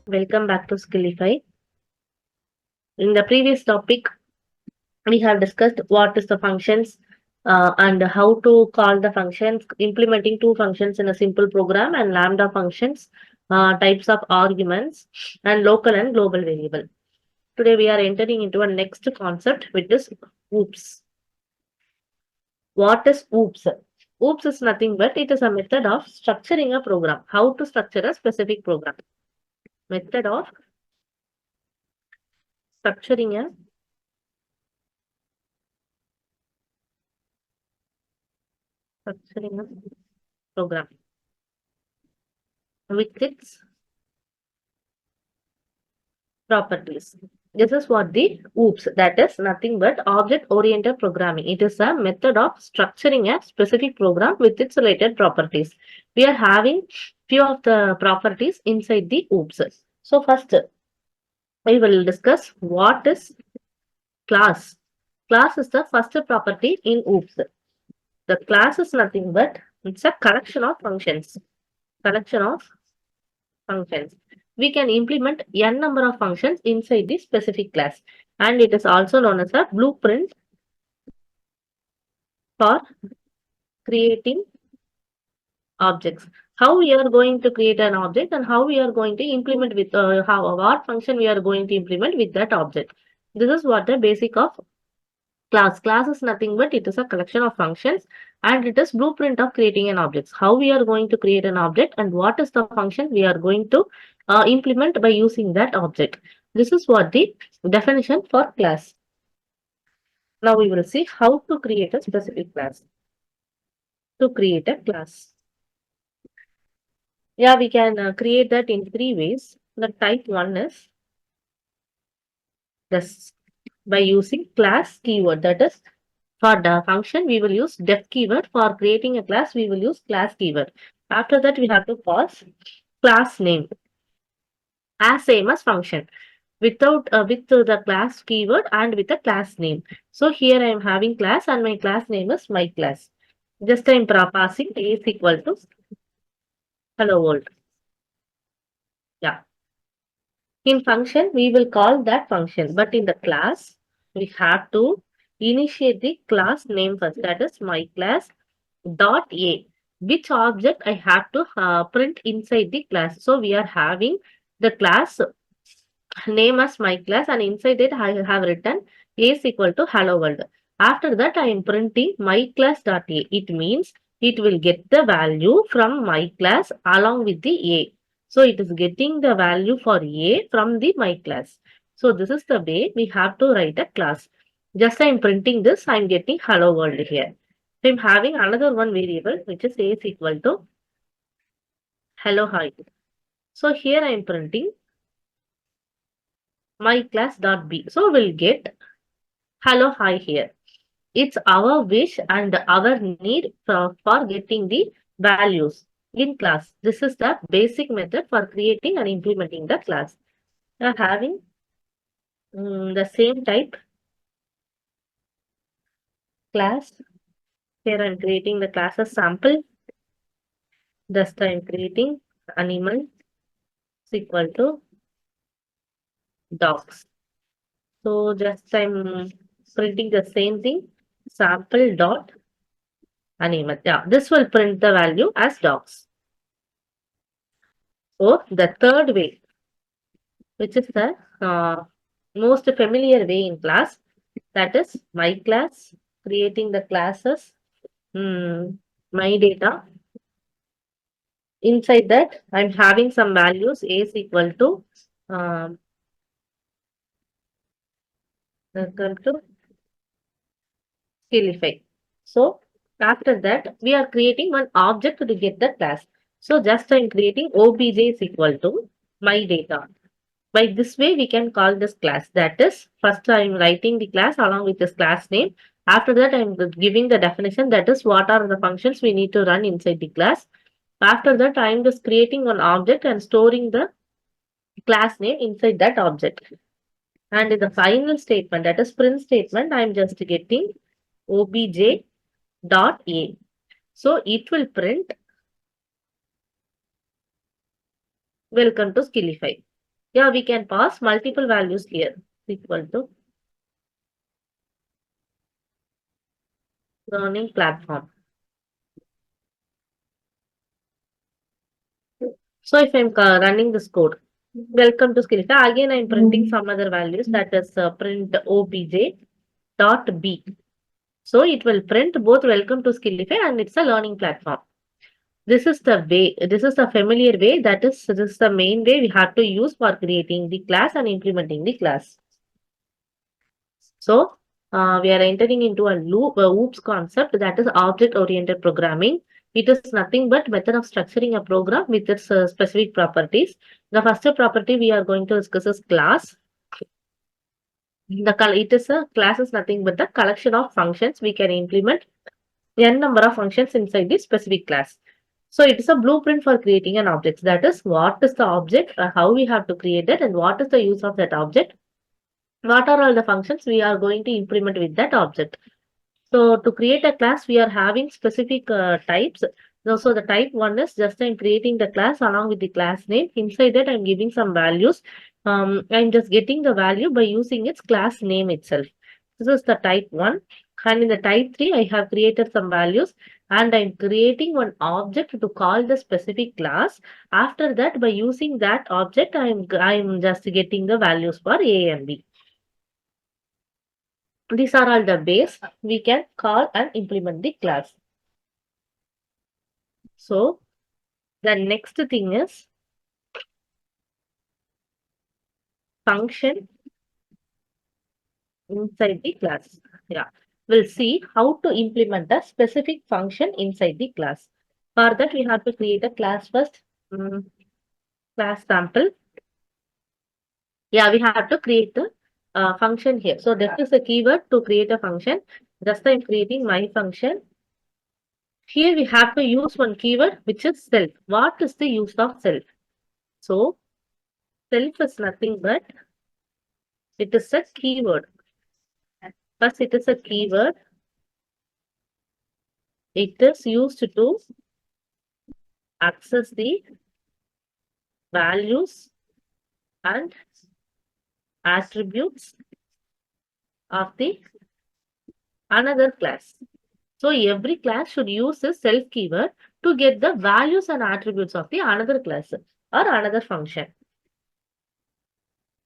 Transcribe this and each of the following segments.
Welcome back to Skillify. In the previous topic, we have discussed what is the functions and how to call the functions, implementing two functions in a simple program and lambda functions, types of arguments, and local and global variable. Today we are entering into a next concept, which is OOPS. What is OOPS? OOPS is nothing but it is a method of structuring a program. How to structure a specific program? Method of structuring a structuring a program with its properties. This is what the OOPS, that is nothing but object oriented programming. It is a method of structuring a specific program with its related properties. We are having few of the properties inside the OOPS. So first we will discuss what is class. Class is the first property in OOPS. The class is nothing but it's a collection of functions. Collection of functions. We can implement n number of functions inside the specific class, and it is also known as a blueprint for creating objects. How we are going to create an object and how we are going to implement with how what function we are going to implement with that object. This is what the basic of class. Class is nothing but it is a collection of functions and it is blueprint of creating an object. How we are going to create an object and what is the function we are going to implement by using that object. This is what the definition for class. Now we will see how to create a specific class. To create a class. Yeah, we can create that in three ways. The type one is this by using class keyword. That is, for the function, we will use def keyword. For creating a class, we will use class keyword. After that, we have to pass class name as same as function without with the class keyword and with the class name. So here I am having class and my class name is my class. Just I am passing a is equal to hello world. Yeah. In function, we will call that function, but in the class, we have to initiate the class name first. That is my class dot a. Which object I have to print inside the class. So we are having the class name as my class, and inside it I have written a is equal to hello world. After that, I am printing my class dot a. It means it will get the value from my class along with the a. So it is getting the value for a from the my class. So this is the way we have to write a class. Just I am printing this, I am getting hello world here. So I'm having another one variable which is a is equal to hello hi. So here I am printing my class dot b. So we'll get hello hi here. It's our wish and our need for getting the values in class. This is the basic method for creating and implementing the class. We are having the same type class. Here I'm creating the class as sample. Just I'm creating animal is equal to dogs. So just I'm printing the same thing, sample dot animal. Yeah, this will print the value as dogs. So the third way, which is the most familiar way in class, that is my class, creating the classes, my data. Inside that, I'm having some values, a is equal to um, equal to skillify. So after that, we are creating one object to get the class. So just I'm creating obj is equal to my data. By this way, we can call this class. That is, first I'm writing the class along with this class name. After that, I'm giving the definition. That is, what are the functions we need to run inside the class. After that, I'm just creating one object and storing the class name inside that object. And in the final statement, that is print statement, I'm just getting obj dot a. So it will print welcome to Skillify. Yeah, we can pass multiple values here. Equal to learning platform. So if I'm running this code, welcome to Skillify. Again, I'm printing some other values, that is print obj dot b. So it will print both welcome to Skillify and it's a learning platform. This is the way, this is the familiar way, that is, this is the main way we have to use for creating the class and implementing the class. So we are entering into a loop, OOPS concept, that is object-oriented programming. It is nothing but method of structuring a program with its specific properties. The first property we are going to discuss is class. It is a class is nothing but the collection of functions we can implement n number of functions inside the specific class. So it is a blueprint for creating an object. That is, what is the object, how we have to create it, and what is the use of that object. What are all the functions we are going to implement with that object. So to create a class, we are having specific types. So the type 1 is just I'm creating the class along with the class name. Inside that, I'm giving some values. I'm just getting the value by using its class name itself. This is the type 1. And in the type 3, I have created some values and I'm creating one object to call the specific class. After that, by using that object, I'm just getting the values for A and B. These are all the ways we can call and implement the class. So the next thing is function inside the class. Yeah, we'll see how to implement a specific function inside the class. For that, we have to create a class first. Class sample. Yeah, we have to create the function here. So this is a keyword to create a function. Just I'm creating my function. Here we have to use one keyword, which is self. What is the use of self? So self is nothing but it is a keyword. First, it is a keyword. It is used to access the values and attributes of the another class. So every class should use a self keyword to get the values and attributes of the another class or another function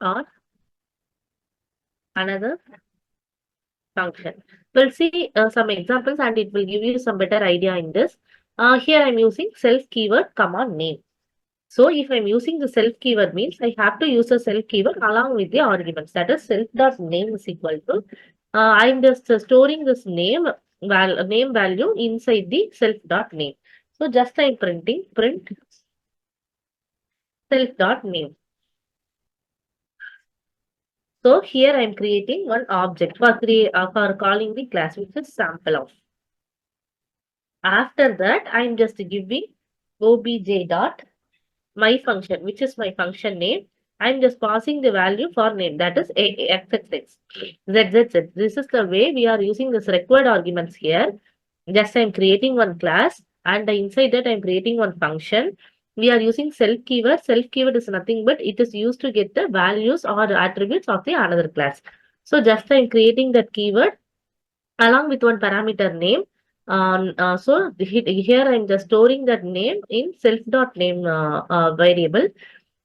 or another function. We'll see some examples and it will give you some better idea in this. Here I'm using self keyword command name. So if I'm using the self keyword means I have to use a self keyword along with the arguments. That is self dot name is equal to I'm just storing this name value inside the self dot name. So just I'm printing print self dot name. So here I'm creating one object for calling the class, which is sample of. After that, I'm just giving obj dot my function, which is my function name. I'm just passing the value for name, that is xxx, zzz. This is the way we are using this required arguments here. Just I'm creating one class and inside that I'm creating one function. We are using self keyword. Self keyword is nothing but it is used to get the values or attributes of the another class. So just I'm creating that keyword along with one parameter name. So here I'm just storing that name in self dot name variable.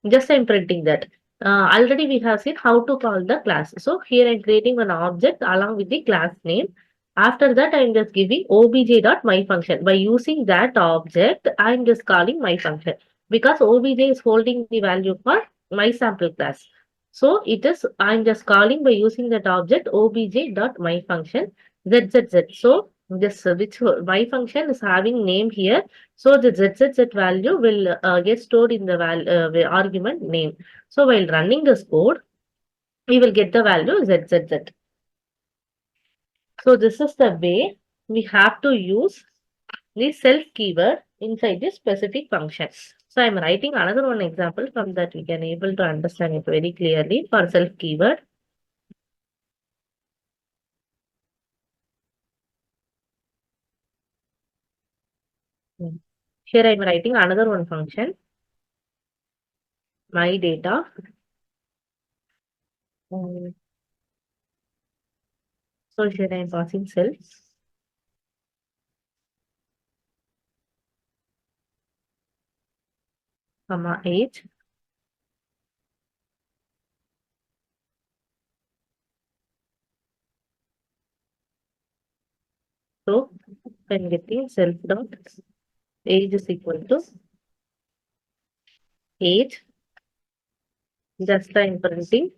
Just I'm printing that. Already we have seen how to call the class. So here I'm creating an object along with the class name. After that, I'm just giving obj dot my function. By using that object, I'm just calling my function because obj is holding the value for my sample class. So it is I'm just calling by using that object obj dot my function zzz. So this which my function is having name here. So the zzz value will get stored in the argument name. So while running this code, we will get the value zzz. So this is the way we have to use the self keyword inside this specific function. So I'm writing another one example from that we can able to understand it very clearly for self keyword. Here I'm writing another one function, my data. So here I am passing self, comma age. So I'm getting self dot age is equal to age. Just I'm printing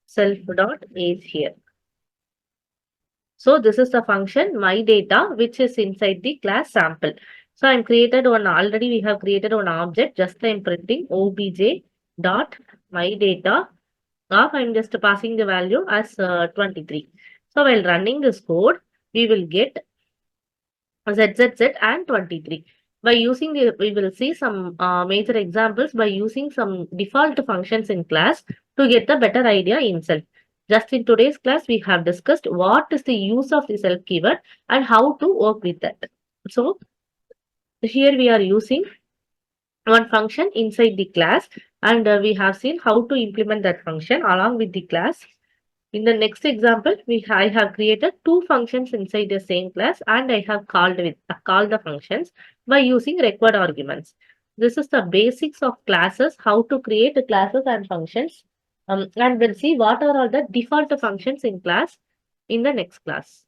self dot age here. So this is the function my data, which is inside the class sample. So I'm created one already. We have created one object. Just I'm printing obj dot my data of I'm just passing the value as 23. So while running this code, we will get ZZZ and 23. By using the, we will see some major examples by using some default functions in class to get the better idea in self. Just in today's class, we have discussed what is the use of the self keyword and how to work with that. So here we are using one function inside the class, and we have seen how to implement that function along with the class. In the next example, I have created two functions inside the same class, and I have called the functions by using required arguments. This is the basics of classes, how to create the classes and functions, and we'll see what are all the default functions in class in the next class.